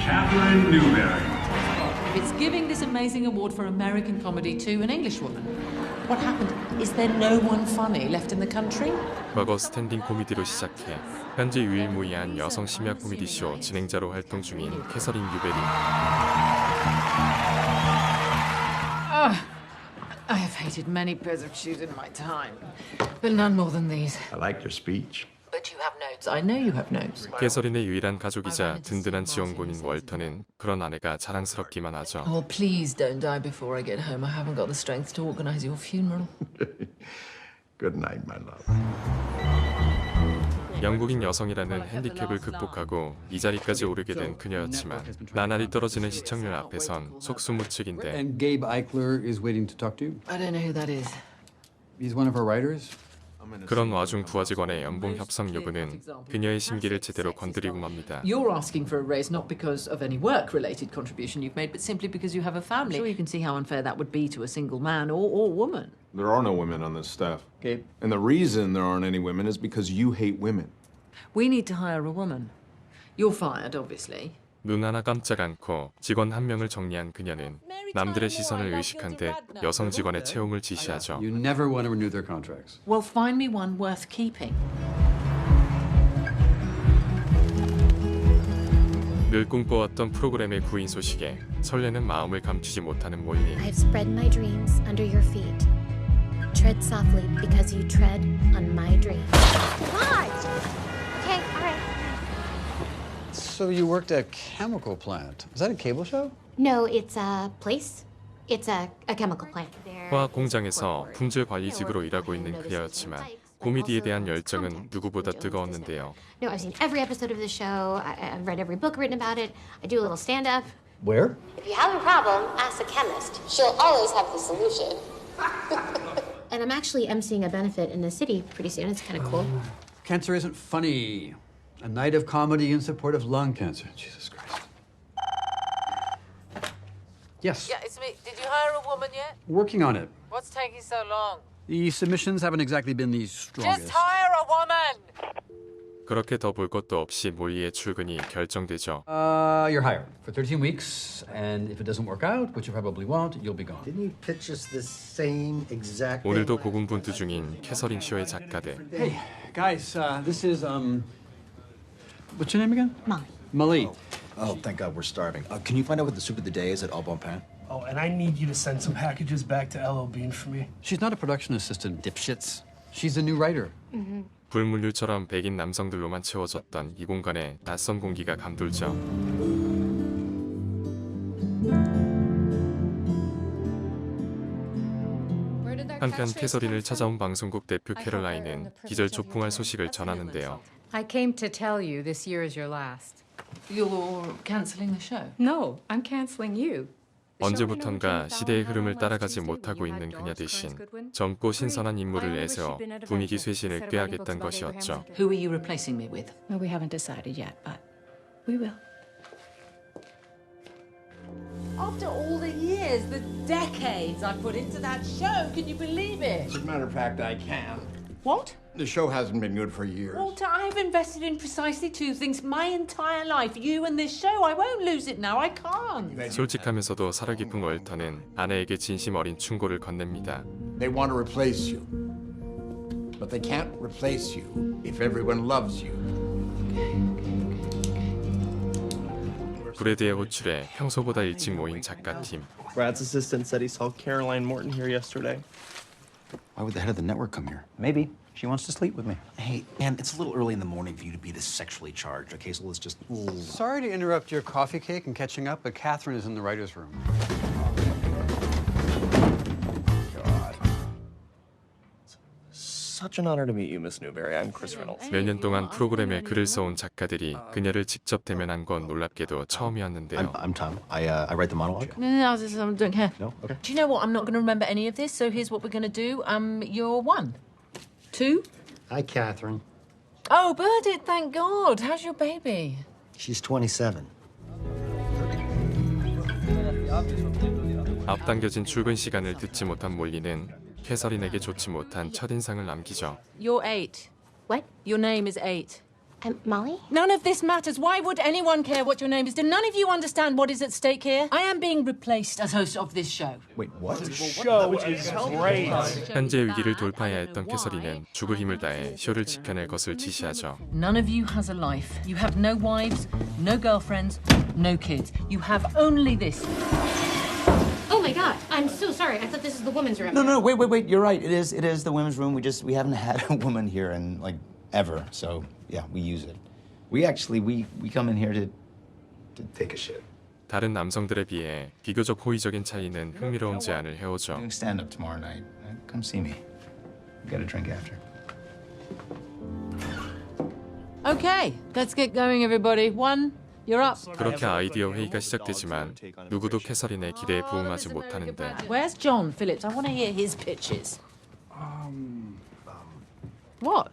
Catherine Newberry. It's giving this amazing award for American comedy to an English woman. What happened? Is there no one funny left in the country? 과거 스탠딩 코미디로 시작해 현재 유일무이한 여성 심야 코미디 쇼 진행자로 활동 중인 캐서린 뉴베리. I have hated many pairs of shoes in my time, but none more than these. I liked your speech. But you have notes. I know you have notes. 캐서린의 유일한 가족이자 든든한 지원군인 월터는 그런 아내가 자랑스럽기만 하죠. Oh, please don't die before I get home. I haven't got the strength to organize your funeral. Good night, my love. 영국인 여성이라는 핸디캡을 극복하고 이 자리까지 오르게 된 그녀였지만 나날이 떨어지는 시청률 앞에선 속수무책인데. And Gabe Eichler is waiting to talk to you. I don't know who that is. He's one of our writers. 그런 와중 부하 직원의 연봉 협상 여부는 그녀의 심기를 제대로 건드리고 맙니다. You're asking for a raise not because of any work-related contribution you've made, but simply because you have a family. Sure, you can see how unfair that would be to a single man or woman. There are no women on this staff. Gabe. And the reason there aren't any women is because you hate women. We need to hire a woman. You're fired, obviously. 눈 하나 깜짝 않고 직원 한 명을 정리한 그녀는 남들의 시선을 의식한 듯 여성 직원의 채용을 지시하죠. You never want to renew their contracts. Well, find me one worth keeping. 늘 꿈꿔왔던 프로그램의 구인 소식에 설레는 마음을 감추지 못하는 몰리. I've spread my dreams under your feet. Tread softly because you tread on my dreams. Why? Okay, all right. So you worked at a chemical plant. Is that a cable show? No, it's a place. It's a chemical plant. 화학 공장에서 품질 관리직으로 일하고 있는 그녀였지만 코미디에 대한 열정은 누구보다 뜨거웠는데요. No, I've seen every episode of the show. I've read every book written about it. I do a little stand-up. Where? If you have a problem, ask a chemist. She'll always have the solution. And I'm actually emceeing a benefit in the city pretty soon. It's kind of cool. Cancer isn't funny. A night of comedy in support of lung cancer. Jesus Christ. Yes. Yeah, it's me. Did you hire a woman yet? Working on it. What's taking so long? The submissions haven't exactly been the strongest. Just hire a woman! 그렇게 더 볼 것도 없이 몰리의 출근이 결정되죠. You're hired for 13 weeks, and if it doesn't work out, which you probably won't, you'll be gone. Didn't you pitch us this same exact thing? 오늘도 고군분투 중인 캐서린 쇼의 작가들. Hey, guys, this is, what's your name again? Molly. Molly. Oh, thank God we're starving. Can you find out what the soup of the day is at Au Bon Pain? Oh, and I need you to send some packages back to LL Bean for me. She's not a production assistant, dipshits. She's a new writer. 불물류처럼 백인 남성들로만 채워졌던 이 공간에 낯선 공기가 감돌죠. 한편 캐서린을 찾아온 방송국 대표 캐롤라인은 기절초풍할 소식을 전하는데요. I came to tell you this year is your last. You're cancelling the show? No, I'm canceling you. 언제부턴가 시대의 흐름을 따라가지 못하고 있는 그녀 대신 젊고 신선한 인물을 내세워 분위기 쇄신을 꾀하겠다는 것이었죠. Who are you replacing me with? Well, we haven't decided yet, but we will. After all the years, the decades I put into that show, can you believe it? As a matter of fact, I can. What? The show hasn't been good for years. Walter, I have invested in precisely two things my entire life, you and this show. I won't lose it now, I can't. 솔직하면서도 살아 깊은 월터는 아내에게 진심 어린 충고를 건넵니다. They want to replace you. But they can't replace you if everyone loves you. 브래드의 호출에 평소보다 일찍 모인 작가팀. Brad's assistant said he saw Caroline Morton here yesterday. Why would the head of the network come here? Maybe. She wants to sleep with me. Hey, man, it's a little early in the morning for you to be this sexually charged, okay? So let's just... Sorry to interrupt your coffee cake and catching up, but Catherine is in the writer's room. Such an honor to meet you, Miss Newberry. I'm Chris Reynolds. 몇 년 동안 프로그램에 글을 써온 작가들이 그녀를 직접 대면한 건 놀랍게도 처음이었는데요. I'm Tom. I write the monologue. No, I don't care. No? Okay. Do you know what? I'm not going to remember any of this, so here's what we're going to do. You're 1. 2. Hi, Catherine. Oh, Burdett, thank God. How's your baby? She's 27. 앞당겨진 출근 시간을 듣지 못한 몰리는 캐서린에게 좋지 못한 첫인상을 남기죠. You're 8. What? Your name is 8. Molly? None of this matters. Why would anyone care what your name is? Do none of you understand what is at stake here? I am being replaced as host of this show. Wait, what? Show is great. 현재 위기를 돌파해야 했던 캐서린은 죽을 힘을 다해 쇼를 지켜낼 것을 지시하죠. None of you has a life. You have no wives, no girlfriends, no kids. You have only this. Oh my god, I'm so sorry. I thought this was the women's room. No, wait. You're right. It is the women's room. We haven't had a woman here in like ever. So yeah, we use it. We come in here to take a shit. 다른 남성들에 비해 비교적 호의적인 차이는 흥미로운 제안을 해오죠. Doing stand up tomorrow night. Come see me. We got a drink after. Okay, let's get going, everybody. One, you're up. 그렇게 아이디어 회의가 시작되지만 누구도 캐서린의 기대에 부응하지 못하는데 Where's John Phillips? I want to hear his pitches. What?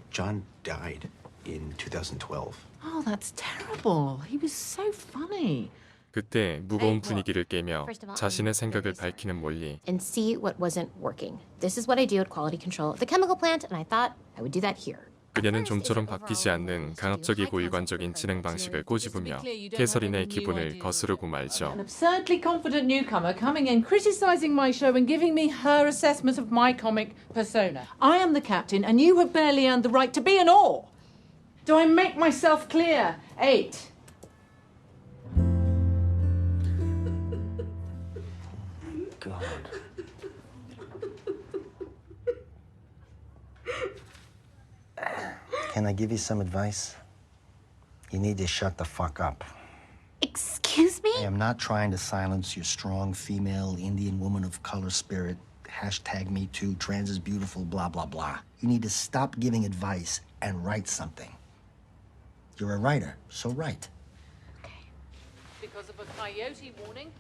John died in 2012. Oh, that's terrible. He was so funny. 그때 무거운 분위기를 깨며 자신의 생각을 밝히는 몰리. And see what wasn't working. This is what I do at quality control at the chemical plant, and I thought I would do that here. 그녀는 좀처럼 바뀌지 않는 강압적이고 일관적인 진행 방식을 꼬집으며 캐서린의 기분을 거스르고 말죠. An absurdly confident newcomer coming in, criticizing my show and giving me her assessment of my comic persona. I am the captain, and you have barely earned the right to be an oar. Do I make myself clear? 8. God. Can I give you some advice? You need to shut the fuck up. Excuse me? I am not trying to silence your strong female Indian woman of color spirit. #MeToo, trans is beautiful, blah, blah, blah. You need to stop giving advice and write something. You're a writer, so write. Because of a coyote warning.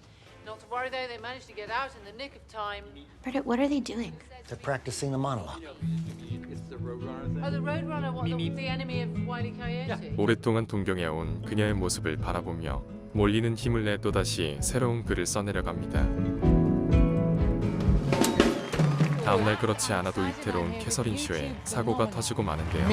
Not to worry though, they managed to get out in the nick of time. Bridget, what are they doing? They're practicing the monologue. Oh, the Roadrunner, what, the enemy of Wile E. Coyote? 오랫동안 동경해온 그녀의 모습을 바라보며 몰리는 힘을 내 또다시 새로운 글을 써내려갑니다. 다음날 그렇지 않아도 위태로운 캐서린 쇼에 사고가 터지고 마는데요.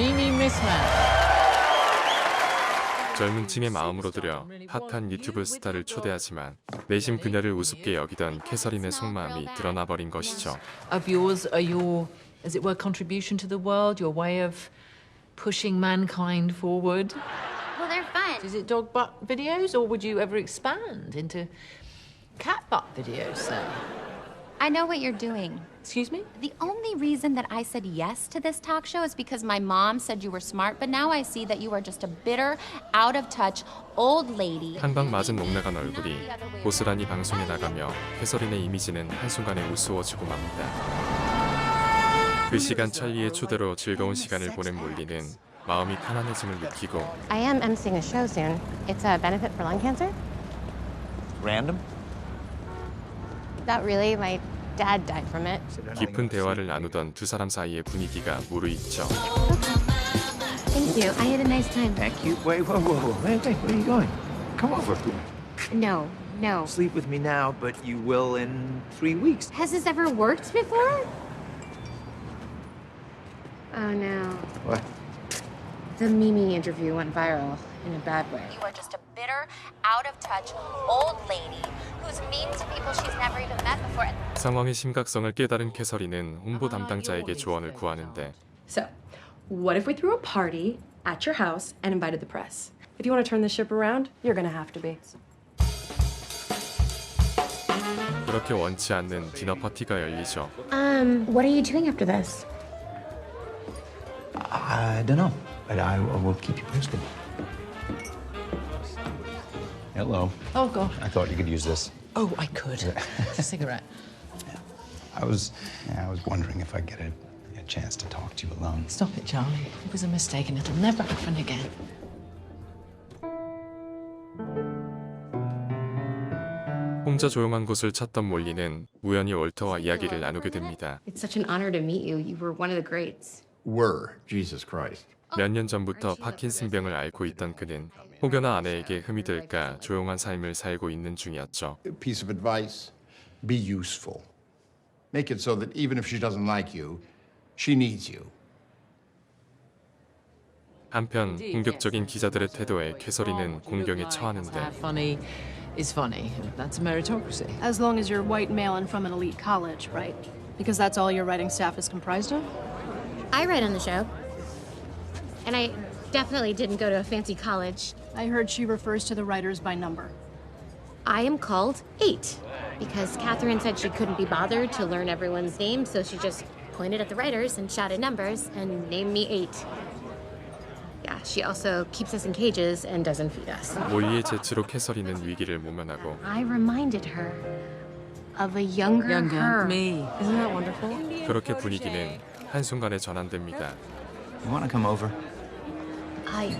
젊은 층의 마음으로 들여 핫한 유튜브 스타를 초대하지만 내심 그녀를 우습게 여기던 캐서린의 속마음이 드러나버린 것이죠. Of yours are your, as it were, contribution to the world, your way of pushing mankind forward. Well, they're fun. Is it dog butt videos, or would you ever expand into cat butt videos, say? I know what you're doing. Excuse me? The only reason that I said yes to this talk show is because my mom said you were smart, but now I see that you are just a bitter, out-of-touch old lady. 한방 맞은 목 나간 얼굴이 고스란히 방송에 나가며 캐서린의 이미지는 한순간에 우스워지고 맙니다. 그 시간 찰리의 초대로 즐거운 시간을 보낸 몰리는 마음이 편안해짐을 느끼고 I am emceeing a show soon. It's a benefit for lung cancer. Random? Not really. My dad died from it. 깊은 대화를 나누던 두 사람 사이의 분위기가 무르익죠. Thank you. I had a nice time. Thank you. Wait, whoa. Wait, where are you going? Come over. No. Sleep with me now, but you will in 3 weeks. Has this ever worked before? Oh no. What? The Mimi interview went viral in a bad way. You are just a bitter, out-of-touch old lady who's mean to people she's never even met before. 상황의 심각성을 깨달은 캐서린은 홍보 담당자에게 조언을 구하는데 So, what if we threw a party at your house and invited the press? If you want to turn the ship around, you're gonna have to be. 그렇게 원치 않는 디너 파티가 열리죠. What are you doing after this? I don't know, but I will keep you posted. Hello. Oh, God. I thought you could use this. Oh, I could. It's a cigarette. I was wondering if I'd get a chance to talk to you alone. Stop it, Charlie. It was a mistake and it'll never happen again. 혼자 조용한 곳을 찾던 몰리는 우연히 월터와 이야기를 나누게 됩니다. It's such an honor to meet you. You were one of the greats. Were, Jesus Christ. 몇 년 전부터 파킨슨병을 앓고 있던 그는 혹여나 아내에게 흠이 될까 조용한 삶을 살고 있는 중이었죠. Piece of advice, be useful. Make it so that even if she doesn't like you, she needs you. 한편 공격적인 기자들의 태도에 캐서린은 공경에 처하는데 Funny is funny. That's a meritocracy. As long as you're white, male, and from an elite college, right? Because that's all your writing staff is comprised of? I write on the show. And I definitely didn't go to a fancy college. I heard she refers to the writers by number. I am called 8 because Catherine said she couldn't be bothered to learn everyone's name, so she just pointed at the writers and shouted numbers and named me 8. Yeah, she also keeps us in cages and doesn't feed us. 몰리의 재치로 캐서린은 위기를 모면하고 I reminded her of a younger her. Me. Isn't that wonderful? 그렇게 분위기는 한순간에 전환됩니다. You want to come over?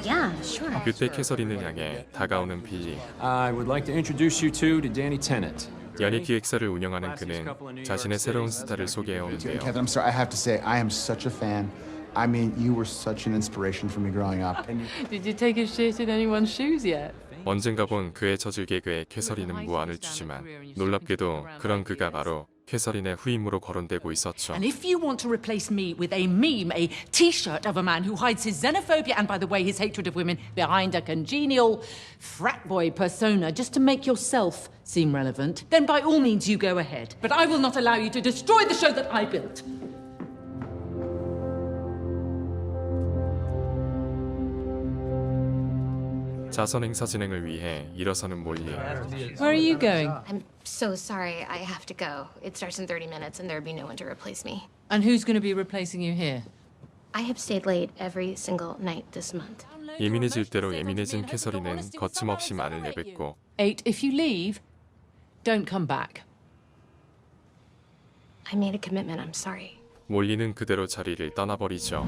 Yeah, sure. 그때 캐서린을 향해 다가오는 빌리. I would like to introduce you to Danny Tennant. 연예 기획사를 운영하는 그는 자신의 새로운 스타를 소개해 오는데요. Catherine, I'm sorry, I have to say, I am such a fan. I mean, you were such an inspiration for me growing up. Did you take a shit in anyone's shoes yet? 언젠가 본 그의 저질 개그에 캐서린은 무안을 주지만 놀랍게도 그런 그가 바로 캐서린의 후임으로 거론되고 있었죠. And if you want to replace me with a meme, a T-shirt of a man who hides his xenophobia and, by the way, his hatred of women behind a congenial frat boy persona just to make yourself seem relevant, then by all means you go ahead. But I will not allow you to destroy the show that I built. 자선 행사 진행을 위해 일어서는 몰리. Where are you going? I'm so sorry. I have to go. It starts in 30 minutes and there'll be no one to replace me. And who's going to be replacing you here? I have stayed late every single night this month. 예민해질 대로 예민해진 캐서린은 거침없이 말을 내뱉고 8, if you leave, don't come back. I made a commitment. I'm sorry. 몰리는 그대로 자리를 떠나버리죠.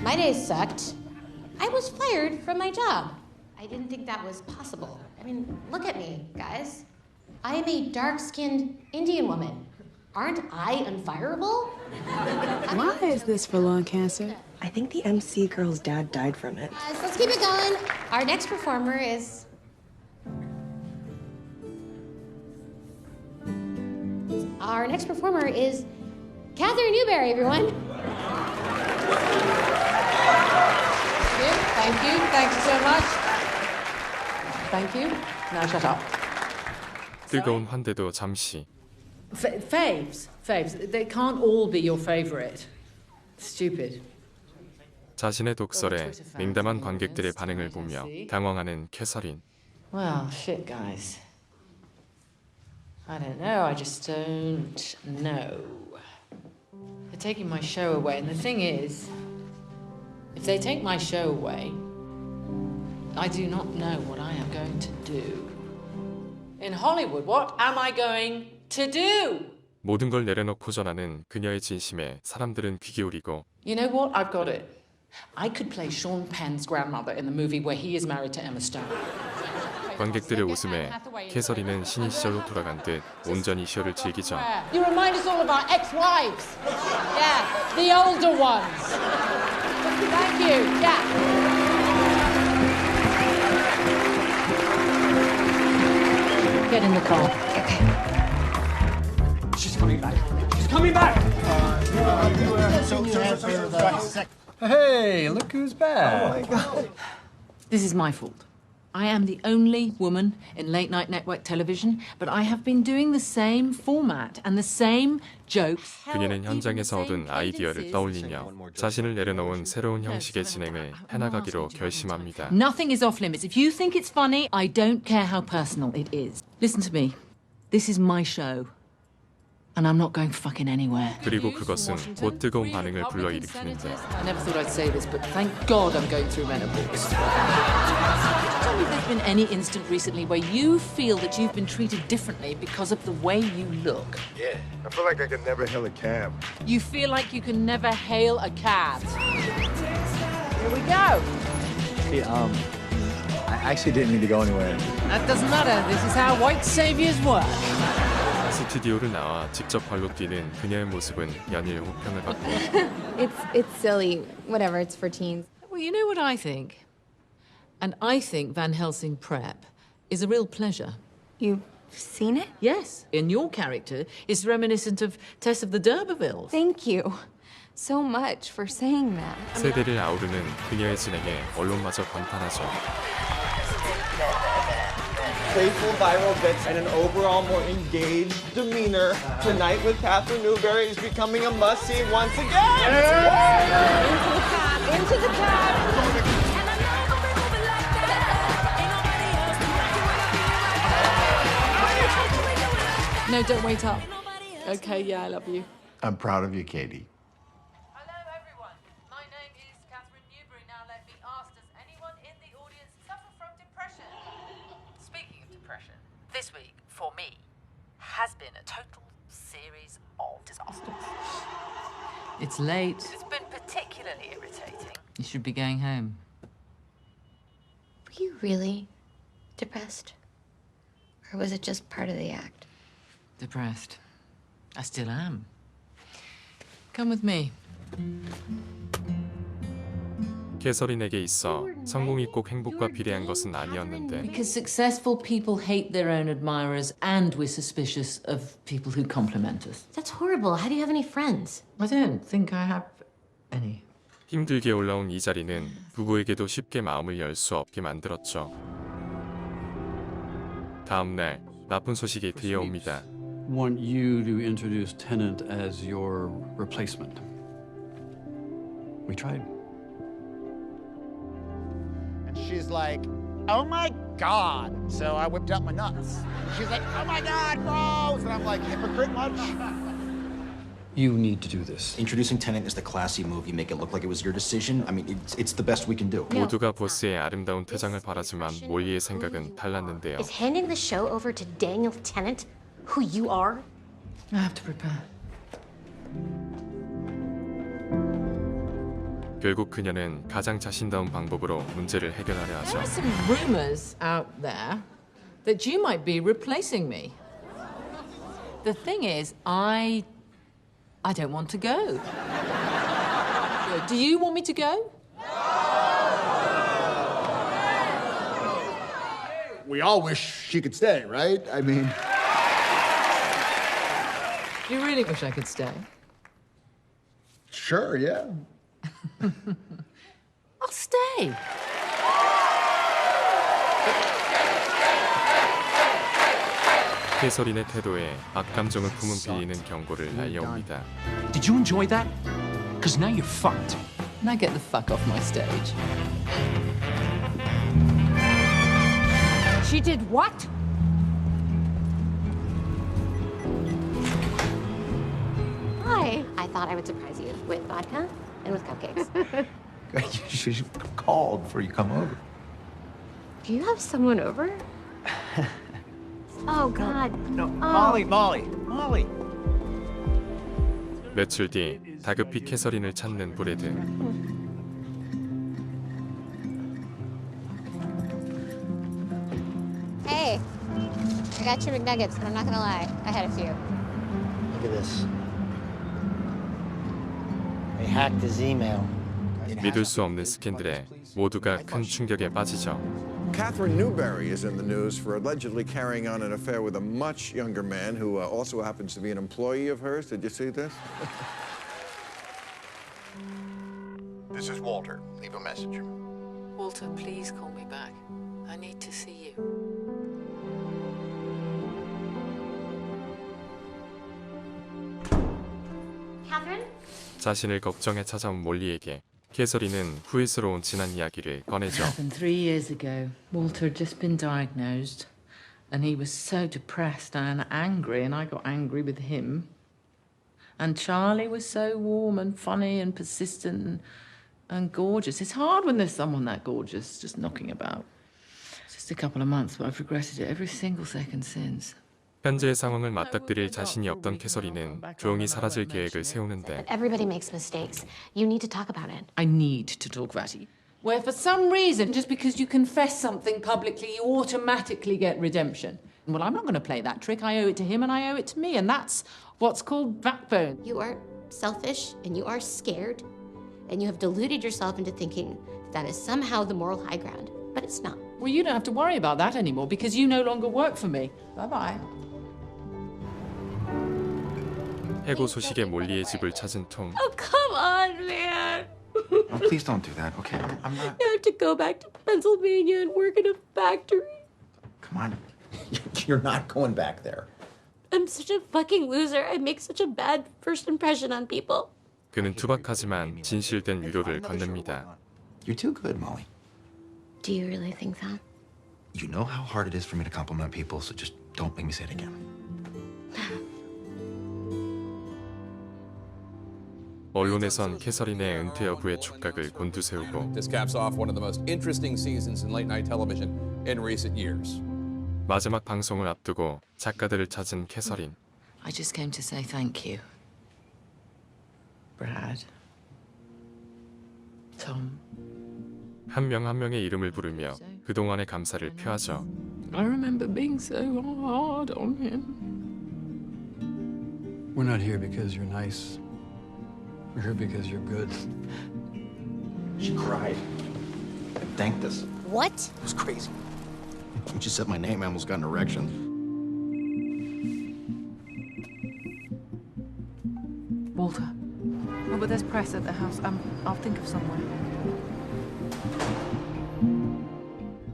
My day sucked. I was fired from my job. I didn't think that was possible. I mean, look at me, guys. I am a dark-skinned Indian woman. Aren't I unfireable? Why is this for lung cancer? I think the MC girl's dad died from it. So let's keep it going. Our next performer is... Catherine Newberry, everyone. Thank you. Thank you so much. Thank you. Now shut up. 뜨거운 환대도 잠시. Faves. They can't all be your favorite. Stupid. 자신의 독설에 냉담한 관객들의 반응을 보며 당황하는 캐서린. Well, shit, guys. I don't know. I just don't know. They're taking my show away, and the thing is, if they take my show away, I do not know what I am going to do. In Hollywood, what am I going to do? 모든 걸 내려놓고 전하는 그녀의 진심에 사람들은 귀 기울이고 You know what? I've got it. I could play Sean Penn's grandmother in the movie where he is married to Emma Stone. 관객들의 웃음에 캐서린은 신인 시절로 돌아간 듯 온전히 쇼를 즐기죠. You remind us all of our ex-wives. Yeah, the older ones. Thank you. Yeah. Get in the car. Okay. She's coming back. She's coming back! Hey, look who's back. Oh my God. This is my fault. I am the only woman in late-night network television, but I have been doing the same format and the same jokes. 그녀는 현장에서 얻은 아이디어를 떠올리며 자신을 내려놓은 새로운 형식의 진행을 해나가기로 결심합니다. Nothing is off limits. If you think it's funny, I don't care how personal it is. Listen to me. This is my show. And I'm not going fucking anywhere. 그리고 그것은 곧 뜨거운 반응을 불러일으키는데 I never thought I'd say this, but thank God I'm going through menopause. Tell me if there's been any instant recently where you feel that you've been treated differently because of the way you look. Yeah, I feel like I could never hail a cab. You feel like you can never hail a cab. Here we go. Hey, I actually didn't need to go anywhere. That doesn't matter. This is how white saviors work. 스튜디오를 나와 직접 발로 뛰는 그녀의 모습은 연일 호평을 받고 It's silly. Whatever, it's for teens. Well, you know what I think? And I think Van Helsing prep is a real pleasure. You've seen it? Yes. And your character is reminiscent of Tess of the D'Urbervilles. Thank you so much for saying that. 세대를 아우르는 그녀의 진행에 언론마저 감탄하죠. Playful viral bits and an overall more engaged demeanor. Tonight with Catherine Newberry is becoming a must-see once again. Into the cab. No, don't wait up. Okay, yeah, I love you. I'm proud of you, Katie. Hello, everyone. My name is Catherine Newberry. Now let me ask, does anyone in the audience suffer from depression? Speaking of depression, this week, for me, has been a total series of disasters. It's late. It's been particularly irritating. You should be going home. Were you really depressed? Or was it just part of the act? Depressed. I still am. Come with me. 캐서린에게 있어 성공이 꼭 행복과 비례한 것은 아니었는데 Because successful people hate their own admirers and we're suspicious of people who compliment us. That's horrible. How do you have any friends? I don't think I have any. 힘들게 올라온 이 자리는 부부에게도 쉽게 마음을 열 수 없게 만들었죠. 다음 날 나쁜 소식이 들려옵니다. Want you to introduce Tennant as your replacement. We tried. And she's like, oh my God. So I whipped out my nuts. She's like, oh my God, gross. And I'm like, hypocrite much? You need to do this. Introducing Tennant is the classy move. You make it look like it was your decision. I mean, it's the best we can do. 모두가 보스의 아름다운 퇴장을 바라지만 몰리의 생각은 달랐는데요. Is handing the show over to Daniel Tennant who you are? I have to prepare. 결국 그녀는 가장 자신다운 방법으로 문제를 해결하려 하죠. There are some rumors out there that you might be replacing me. The thing is, I don't want to go. Do you want me to go? We all wish she could stay, right? I mean... You really wish I could stay? Sure, yeah. I'll stay. 캐서린의 태도에 악감정을 품은 빌리는 경고를 날려옵니다. Did you enjoy that? Because now you're fucked. Now get the fuck off my stage. She did what? Hi. I thought I would surprise you with vodka and with cupcakes. You should have called before you come over. Do you have someone over? Oh, God. No, Molly. 며칠 뒤 다급히 캐서린을 찾는 브래드. Hey, I got your McNuggets, but I'm not gonna lie. I had a few. Look at this. They hacked his email. 믿을 수 없는 스캔들에 모두가 큰 충격에 빠지죠. Catherine Newberry is in the news for allegedly carrying on an affair with a much younger man who also happens to be an employee of hers. Did you see this? This is Walter. Leave a message. Walter, please call me back. I need to see you. Catherine? 자신을 걱정해 찾아온 몰리에게 캐서린은 후회스러운 지난 이야기를 꺼내죠. Happened 3 years ago. Walter had just been diagnosed, and he was so depressed and angry, and I got angry with him. And Charlie was so warm and funny and persistent and gorgeous. It's hard when there's someone that gorgeous just knocking about. It's just a couple of months, but I've regretted it every single second since. 현재의 상황을 맞닥뜨릴 자신이 없던 캐서린은 조용히 사라질 계획을 세우는데 Everybody makes mistakes. You need to talk about it. I need to talk about it. Where for some reason, just because you confess something publicly, you automatically get redemption. Well, I'm not going to play that trick. I owe it to him and I owe it to me, and that's what's called backbone. You are selfish and you are scared, and you have deluded yourself into thinking that is somehow the moral high ground. But it's course not. Well, you don't have to worry about that anymore because you no longer work for me. Bye-bye. 해고 소식에 몰리의 집을 찾은 톰. Oh, come on, man. Oh, please don't do that, okay? I'm not... You have to go back to Pennsylvania and work in a factory. Come on. You're not going back there. I'm such a fucking loser. I make such a bad first impression on people. 그는 투박하지만 진실된 위로를 건넵니다. You're too good, Molly. Do you really think that? You know how hard it is for me to compliment people, so just don't make me say it again. 언론에선 캐서린의 은퇴 여부의 촉각을 곤두세우고 This caps off one of the most interesting seasons in late-night television in recent years. 마지막 방송을 앞두고 작가들을 찾은 캐서린. I just came to say thank you. Brad. Tom. 한 명 한 명의 이름을 부르며 그동안의 감사를 표하죠. I remember being so hard on him. We're not here because you're nice. We're here because you're good. She cried and thanked us. What? It was crazy. When she said my name, I almost got an erection. Walter. Oh, but there's press at the house. I'll think of somewhere.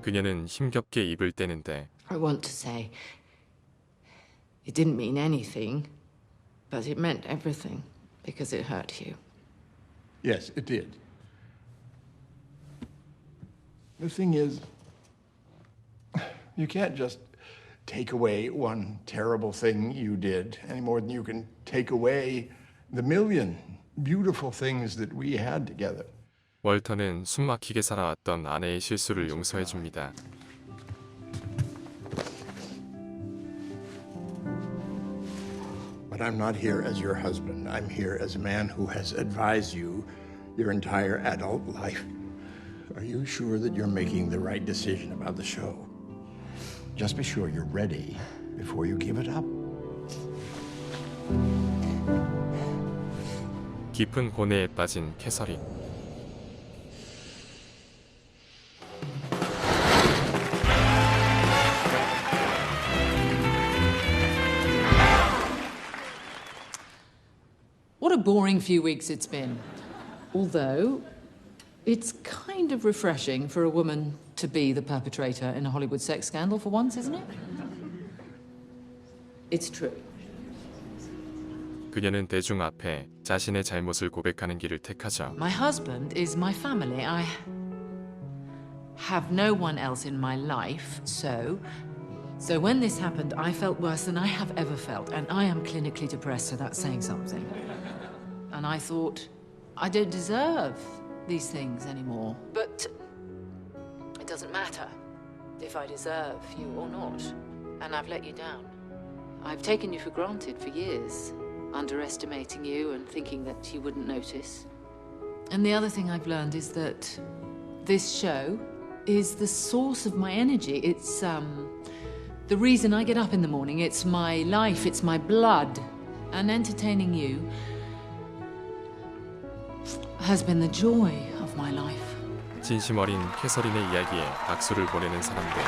그녀는 힘겹게 입을 떼는데 I want to say it didn't mean anything, but it meant everything because it hurt you. Yes, it did. The thing is, you can't just take away one terrible thing you did any more than you can take away the million beautiful things that we had together. 월터는 숨막히게 살아왔던 아내의 실수를 용서해 줍니다. But I'm not here as your husband. I'm here as a man who has advised you your entire adult life. Are you sure that you're making the right decision about the show? Just be sure you're ready before you give it up. 깊은 고뇌에 빠진 캐서린. What a boring few weeks it's been. Although, it's kind of refreshing for a woman to be the perpetrator in a Hollywood sex scandal for once, isn't it? It's true. 그녀는 대중 앞에 자신의 잘못을 고백하는 길을 택하죠. My husband is my family. I have no one else in my life, so when this happened, I felt worse than I have ever felt, and I am clinically depressed, so that's saying something. And I thought, I don't deserve these things anymore. But it doesn't matter if I deserve you or not, and I've let you down. I've taken you for granted for years, underestimating you and thinking that you wouldn't notice. And the other thing I've learned is that this show is the source of my energy. It's the reason I get up in the morning. It's my life, it's my blood. And entertaining you has been the joy of my life. 진심 어린 캐서린의 이야기에 박수를 보내는 사람들.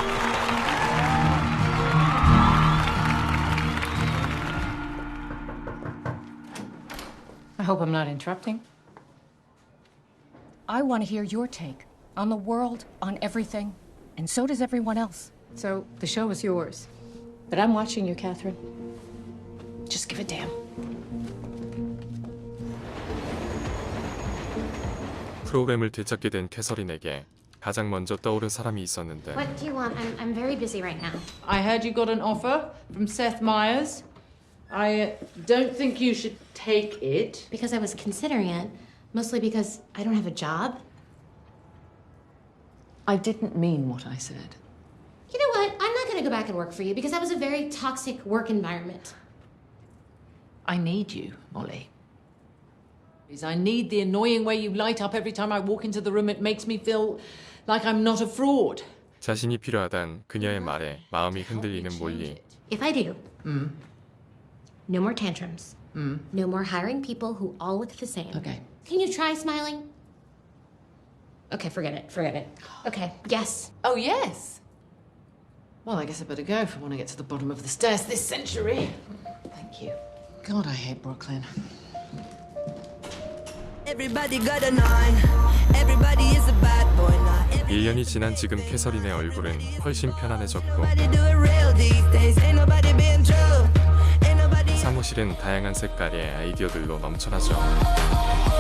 I hope I'm not interrupting. I want to hear your take on the world, on everything, and so does everyone else. So the show is yours. But I'm watching you, Catherine. Just give a damn. 프로그램을 되찾게 된 캐서린에게 가장 먼저 떠오른 사람이 있었는데 What do you want? I'm very busy right now. I heard you got an offer from Seth Meyers. I don't think you should take it. Because I was considering it, mostly because I don't have a job. I didn't mean what I said. You know what? I'm not going to go back and work for you because that was a very toxic work environment. I need you, Molly. I need the annoying way you light up every time I walk into the room. It makes me feel like I'm not a fraud. 자신이 필요하단 그녀의 말에 마음이 흔들리는 몰리. If I do, no more tantrums. No more hiring people who all look the same. Okay. Can you try smiling? Okay, forget it. Okay, yes. Oh, yes. Well, I guess I better go if I want to get to the bottom of the stairs this century. Thank you. God, I hate Brooklyn. Everybody got a nine. Everybody is a bad boy now. 1년이 지난 지금 캐서린의 얼굴은 훨씬 편안해졌고 사무실은 다양한 색깔의 아이디어들로 넘쳐나죠.